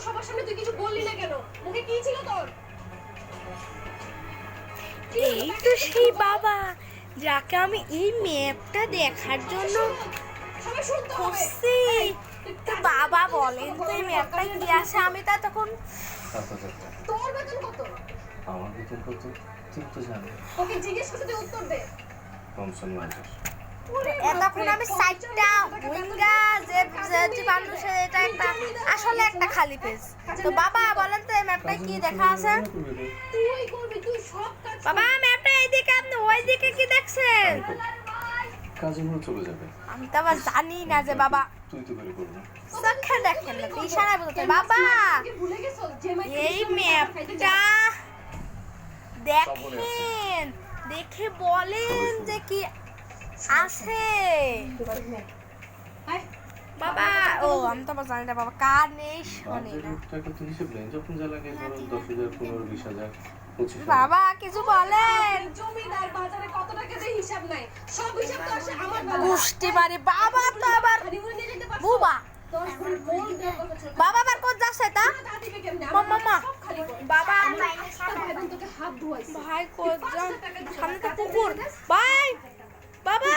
সবার সামনে তুই কিছু বললি না কেন? মুখে কি ছিল তোর? এই তো সেই বাবা যাকে আমি এই ম্যাপটা দেখার জন্য সবাই শুনতে হবে। খুঁজছি। তো বাবা বলেন তো এই ম্যাপটা কি আছে? আমি তা তখন তোর বেতন কত? আমার বেতন কত তুই তো জানিস। ওকে জিজ্ঞেস করতে তুই উত্তর দে। কমসন মাঝে এতক্ষণ আমি সাইডটা উইঙ্গা যে মানুষের এটা একটা আসলে একটা খালি পেজ। তো বাবা বলেন তো এই ম্যাপটা কি দেখা আছে? তুই করবি, তুই সব কাজ বাবা ম্যাপটা এইদিকে, আপনি ওইদিকে কি দেখছেন? কাজে মনে চলে যাবে। আমি তো আবার জানি না যে বাবা তুই তো করে করবি। চোখে দেখেন না, ইশারায় বলতে বাবা ভুলে গেছো যে এই ম্যাপটা দেখেন, দেখে বলেন যে কি আছে। বাবা ও আমি তো আবার জানি না বাবা কার নেই শোনে না। টাকা তুই হিসেব নেই, যখন যা লাগে ধরো 10,000, 15,000, 20,000, 25,000। বাবা কিছু বলেন। জমিদার বাজারে কত টাকা দেয় হিসাব নাই, সব হিসাব তো আসে আমার বেলা। গুষ্টি বাড়ি বাবা তো আবার হানিমুনে নিয়ে যেতে পারছো? বুবা 10 ভরি গোল দেওয়ার কথা ছিল। বাবা আবার কোথা যাচ্ছে তা? তা দিবে কেমনে? মাম্মা, আমার সব খালি করে। বাবা তোর ভাই বোন তোকে হাত ধোয়াইছে। ভাই কোথা? 5,000 টাকা দিতে সামনে তো হবে। কুকুর। ভাই বাবা